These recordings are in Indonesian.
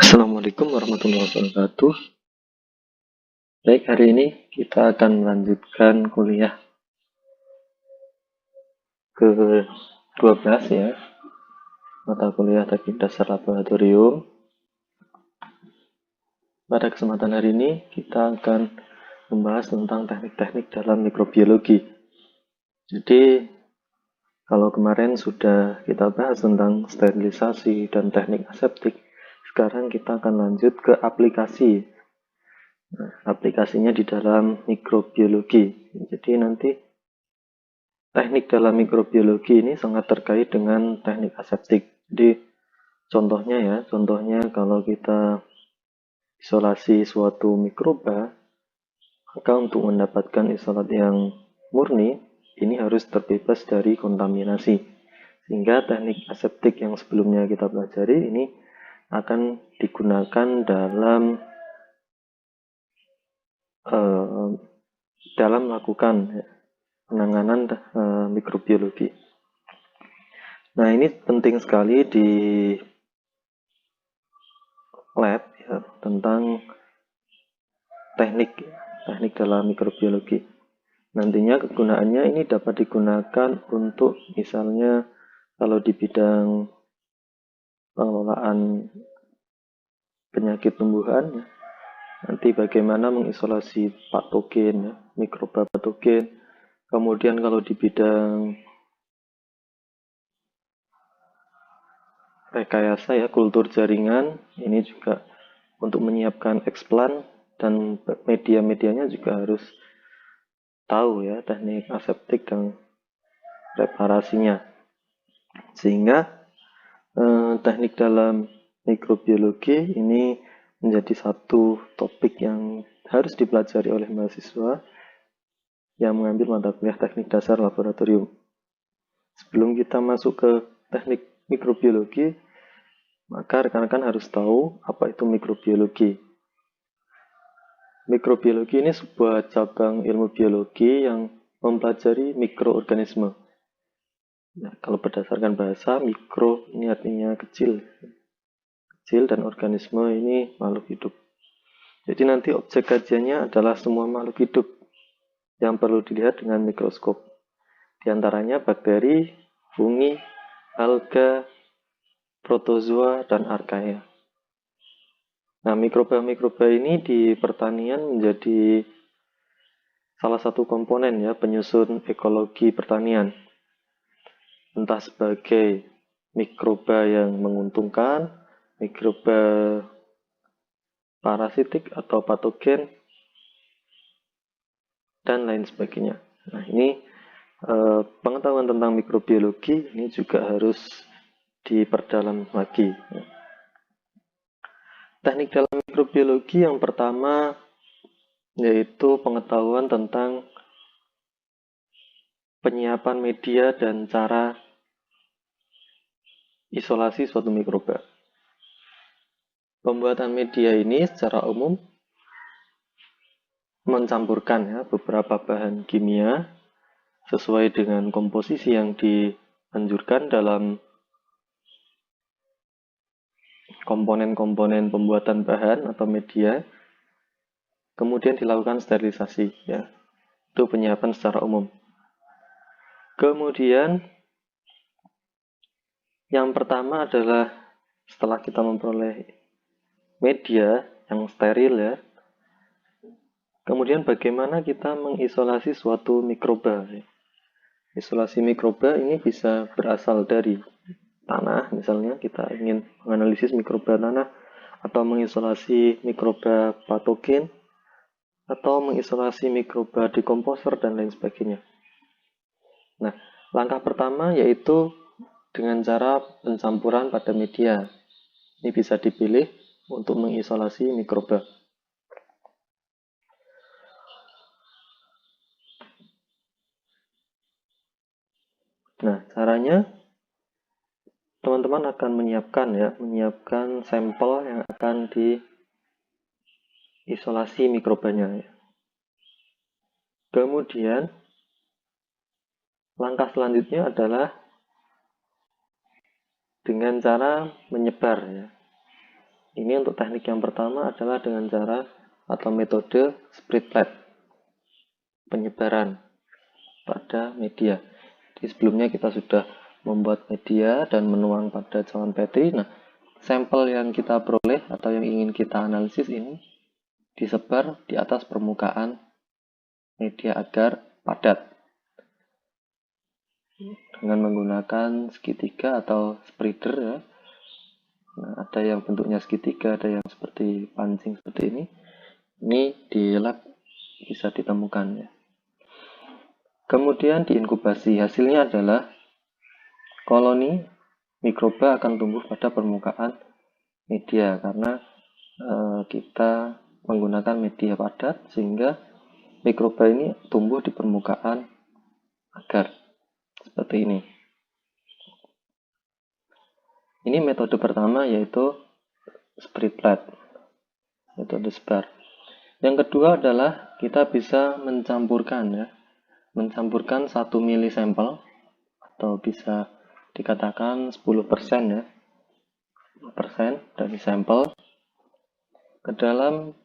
Assalamualaikum warahmatullahi wabarakatuh. Baik, hari ini kita akan melanjutkan kuliah ke-12 ya, mata kuliah teknik dasar laboratorium. Pada kesempatan hari ini kita akan membahas tentang teknik-teknik dalam mikrobiologi. Jadi, kalau kemarin sudah kita bahas tentang sterilisasi dan teknik aseptik, sekarang kita akan lanjut ke aplikasi. Nah, aplikasinya di dalam mikrobiologi. Jadi nanti teknik dalam mikrobiologi ini sangat terkait dengan teknik aseptik. Jadi contohnya kalau kita isolasi suatu mikroba, maka untuk mendapatkan isolat yang murni, ini harus terbebas dari kontaminasi. Sehingga teknik aseptik yang sebelumnya kita pelajari ini akan digunakan dalam melakukan penanganan mikrobiologi. Nah, ini penting sekali di lab ya, tentang teknik dalam mikrobiologi. Nantinya kegunaannya ini dapat digunakan untuk misalnya kalau di bidang pengelolaan penyakit tumbuhan, nanti bagaimana mengisolasi patogen, mikroba patogen. Kemudian kalau di bidang rekayasa ya, kultur jaringan, ini juga untuk menyiapkan eksplan dan media-medianya juga harus tahu ya teknik aseptik dan reparasinya. Sehingga teknik dalam mikrobiologi ini menjadi satu topik yang harus dipelajari oleh mahasiswa yang mengambil mata kuliah teknik dasar laboratorium. Sebelum kita masuk ke teknik mikrobiologi, maka rekan-rekan harus tahu apa itu mikrobiologi. Mikrobiologi ini sebuah cabang ilmu biologi yang mempelajari mikroorganisme. Nah, kalau berdasarkan bahasa, mikro ini artinya kecil dan organisme ini makhluk hidup. Jadi nanti objek kajiannya adalah semua makhluk hidup yang perlu dilihat dengan mikroskop. Di antaranya bakteri, fungi, alga, protozoa, dan archaea. Nah, mikroba ini di pertanian menjadi salah satu komponen ya penyusun ekologi pertanian. Entah sebagai mikroba yang menguntungkan, mikroba parasitik atau patogen, dan lain sebagainya. Nah, ini pengetahuan tentang mikrobiologi ini juga harus diperdalam lagi. Teknik dalam mikrobiologi yang pertama yaitu pengetahuan tentang penyiapan media dan cara isolasi suatu mikroba. Pembuatan media ini secara umum mencampurkan ya beberapa bahan kimia sesuai dengan komposisi yang dianjurkan dalam komponen-komponen pembuatan bahan atau media, kemudian dilakukan sterilisasi ya. Itu penyiapan secara umum. Kemudian yang pertama adalah setelah kita memperoleh media yang steril ya, kemudian bagaimana kita mengisolasi suatu mikroba. Isolasi mikroba ini bisa berasal dari tanah, misalnya kita ingin menganalisis mikroba tanah, atau mengisolasi mikroba patogen, atau mengisolasi mikroba dekomposer, dan lain sebagainya. Nah, langkah pertama yaitu dengan cara pencampuran pada media. Ini bisa dipilih untuk mengisolasi mikroba. Nah, caranya teman-teman akan menyiapkan sampel yang akan diisolasi mikrobanya. Kemudian langkah selanjutnya adalah dengan cara menyebar ya. Ini untuk teknik yang pertama adalah dengan cara atau metode spread plate, penyebaran pada media. Di sebelumnya kita sudah membuat media dan menuang pada cawan Petri. Nah, sampel yang kita peroleh atau yang ingin kita analisis ini disebar di atas permukaan media agar padat dengan menggunakan segitiga atau spreader ya. Nah, ada yang bentuknya segitiga, ada yang seperti pancing seperti ini. Ini di lab bisa ditemukan ya. Kemudian diinkubasi, hasilnya adalah koloni mikroba akan tumbuh pada permukaan media karena kita menggunakan media padat sehingga mikroba ini tumbuh di permukaan agar seperti ini. Ini metode pertama yaitu spread plate, metode sebar. Yang kedua adalah kita bisa mencampurkan 1 mili sampel atau bisa dikatakan 10% ya, 10% dari sampel ke dalam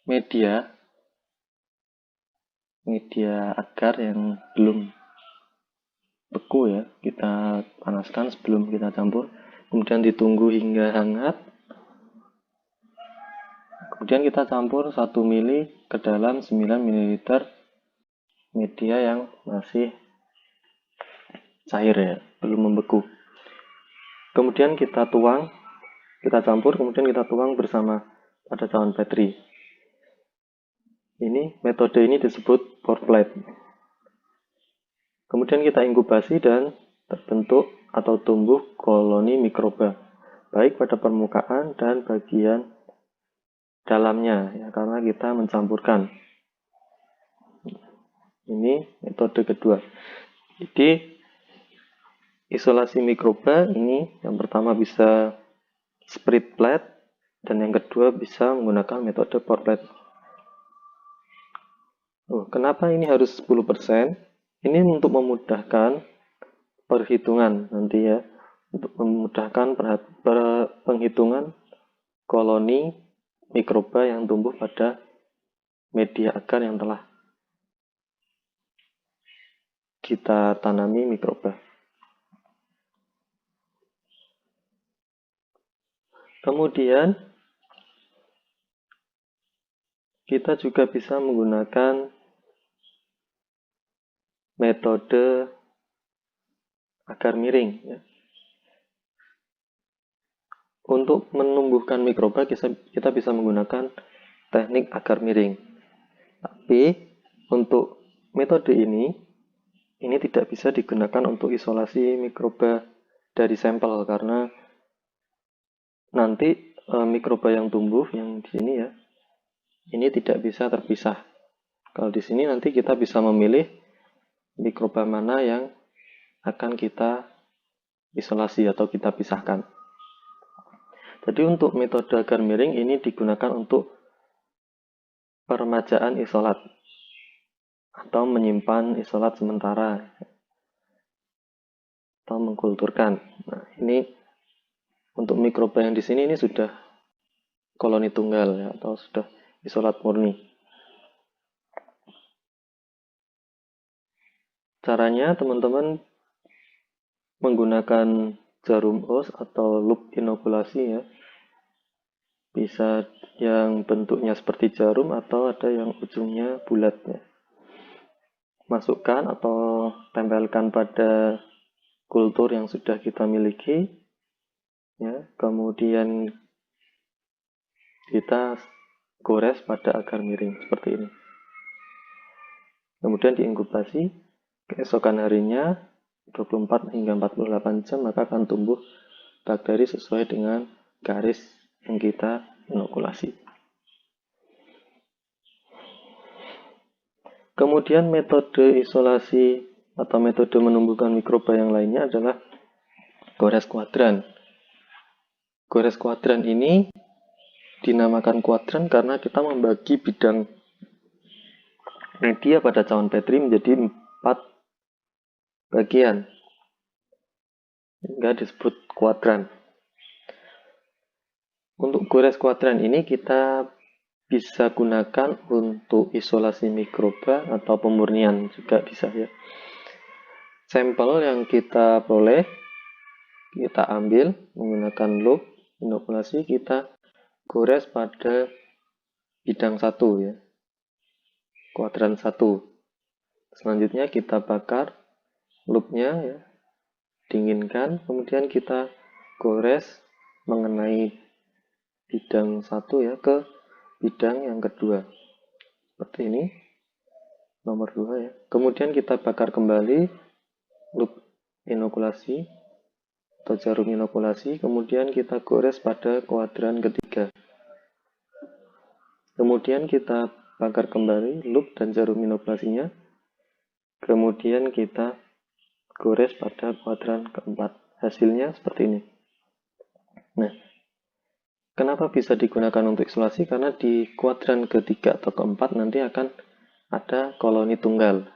media agar yang belum beku ya, kita panaskan sebelum kita campur, kemudian ditunggu hingga hangat, kemudian kita campur 1 mili ke dalam 9 ml media yang masih cair ya, belum membeku. Kemudian kita campur, kemudian kita tuang bersama pada cawan Petri. Metode ini disebut pour plate. Kemudian kita inkubasi dan terbentuk atau tumbuh koloni mikroba, baik pada permukaan dan bagian dalamnya ya, karena kita mencampurkan. Ini metode kedua. Jadi isolasi mikroba ini yang pertama bisa spread plate dan yang kedua bisa menggunakan metode pour plate. Kenapa ini harus 10%? Ini untuk memudahkan perhitungan nanti ya, untuk memudahkan penghitungan koloni mikroba yang tumbuh pada media agar yang telah kita tanami mikroba. Kemudian kita juga bisa menggunakan metode agar miring ya. Untuk menumbuhkan mikroba kita bisa menggunakan teknik agar miring. Tapi untuk metode ini tidak bisa digunakan untuk isolasi mikroba dari sampel karena nanti mikroba yang tumbuh yang di sini ya, ini tidak bisa terpisah. Kalau di sini nanti kita bisa memilih mikroba mana yang akan kita isolasi atau kita pisahkan. Jadi untuk metode agar miring ini digunakan untuk peremajaan isolat atau menyimpan isolat sementara atau mengkulturkan. Nah, ini untuk mikroba yang di sini ini sudah koloni tunggal ya, atau sudah isolat murni. Caranya teman-teman menggunakan jarum os atau loop inokulasi ya. Bisa yang bentuknya seperti jarum atau ada yang ujungnya bulat ya. Masukkan atau tempelkan pada kultur yang sudah kita miliki ya. Kemudian kita gores pada agar miring seperti ini. Kemudian diinkubasi, keesokan harinya 24 hingga 48 jam maka akan tumbuh bakteri sesuai dengan garis yang kita inokulasi. Kemudian metode isolasi atau metode menumbuhkan mikroba yang lainnya adalah gores kuadran. Gores kuadran ini dinamakan kuadran karena kita membagi bidang media pada cawan Petri menjadi 4 bagian, sehingga disebut kuadran. Untuk gores kuadran ini kita bisa gunakan untuk isolasi mikroba atau pemurnian juga bisa ya. Sampel yang kita peroleh, kita ambil menggunakan loop inokulasi, kita gores pada bidang 1 ya, kuadran 1. Selanjutnya kita bakar loopnya ya, dinginkan, kemudian kita gores mengenai bidang 1 ya ke bidang yang kedua. Seperti ini, nomor 2 ya. Kemudian kita bakar kembali loop inokulasi atau jarum inokulasi, kemudian kita gores pada kuadran ketiga. Kemudian kita bakar kembali loop dan jarum inokulasinya, kemudian kita gores pada kuadran keempat. Hasilnya seperti ini. Nah, kenapa bisa digunakan untuk isolasi? Karena di kuadran ketiga atau keempat nanti akan ada koloni tunggal.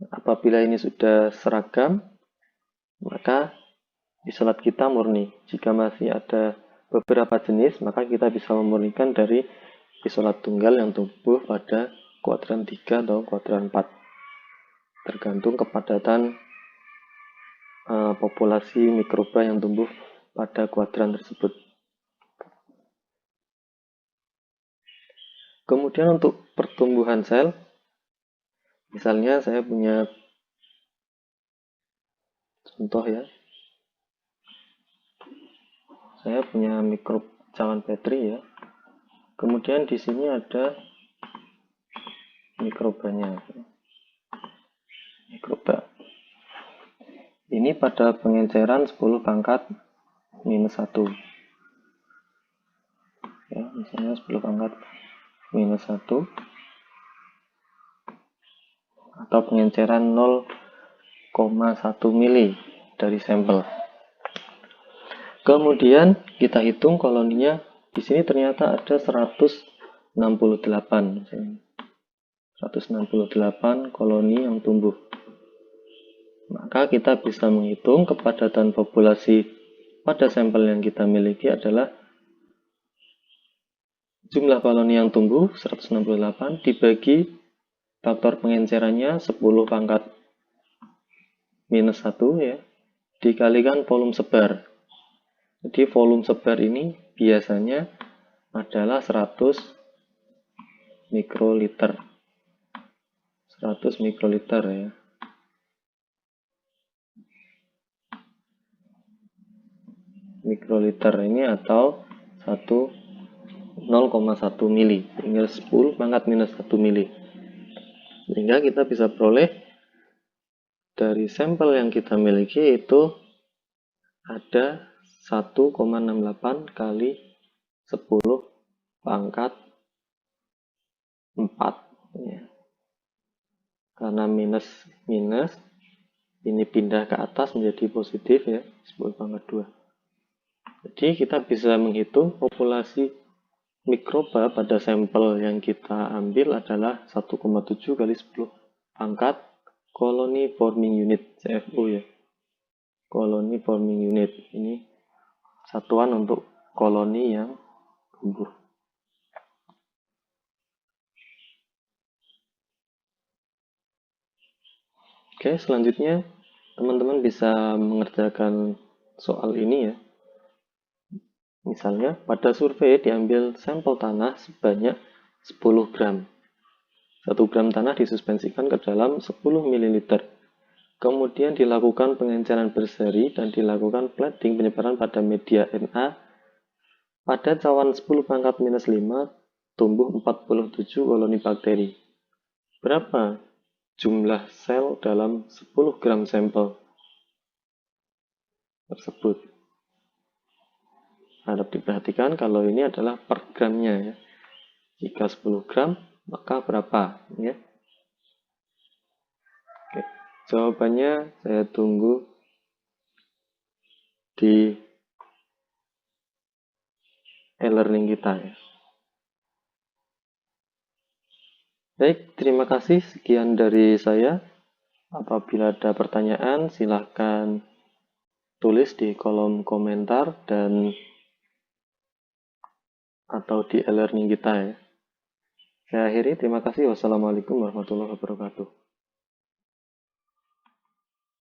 Apabila ini sudah seragam, maka isolat kita murni. Jika masih ada beberapa jenis, maka kita bisa memurnikan dari isolat tunggal yang tumbuh pada kuadran 3 atau kuadran 4. Tergantung kepadatan populasi mikroba yang tumbuh pada kuadran tersebut. Kemudian untuk pertumbuhan sel, misalnya saya punya contoh ya, saya punya mikrob cawan Petri ya. Kemudian di sini ada mikrobanya. Mikroba. Ini pada pengenceran 10 pangkat minus 1. Ya, misalnya 10 pangkat minus 1 atau pengenceran 0,1 mili dari sampel. Kemudian kita hitung koloninya. Di sini ternyata ada 168 koloni yang tumbuh. Maka kita bisa menghitung kepadatan populasi pada sampel yang kita miliki adalah jumlah koloni yang tumbuh 168 dibagi faktor pengencerannya 10 pangkat minus 1 ya, dikalikan volume sebar. Jadi volume sebar ini biasanya adalah 100 mikroliter. 100 mikroliter ya. Mikroliter ini atau 0,1 mili, sehingga 10 pangkat minus 1 mili. Sehingga kita bisa peroleh dari sampel yang kita miliki itu ada 1,68 kali 10 pangkat 4 ya. Karena minus ini pindah ke atas menjadi positif ya, 10 pangkat 2. Jadi kita bisa menghitung populasi mikroba pada sampel yang kita ambil adalah 1,7 kali 10 pangkat colony forming unit, CFU ya. Colony forming unit ini satuan untuk koloni yang tumbuh. Oke, selanjutnya teman-teman bisa mengerjakan soal ini ya. Misalnya, pada survei diambil sampel tanah sebanyak 10 gram. 1 gram tanah disuspensikan ke dalam 10 ml. Kemudian dilakukan pengenceran berseri dan dilakukan plating penyebaran pada media Na. Pada cawan 10 pangkat minus 5 tumbuh 47 koloni bakteri. Berapa jumlah sel dalam 10 gram sampel tersebut? Harap diperhatikan kalau ini adalah per gramnya ya. Jika 10 gram, maka berapa ya? Oke. Jawabannya saya tunggu di e-learning kita ya. Baik, terima kasih. Sekian dari saya. Apabila ada pertanyaan, silahkan tulis di kolom komentar dan atau di e-learning kita ya. Saya akhiri, terima kasih. Wassalamualaikum warahmatullahi wabarakatuh.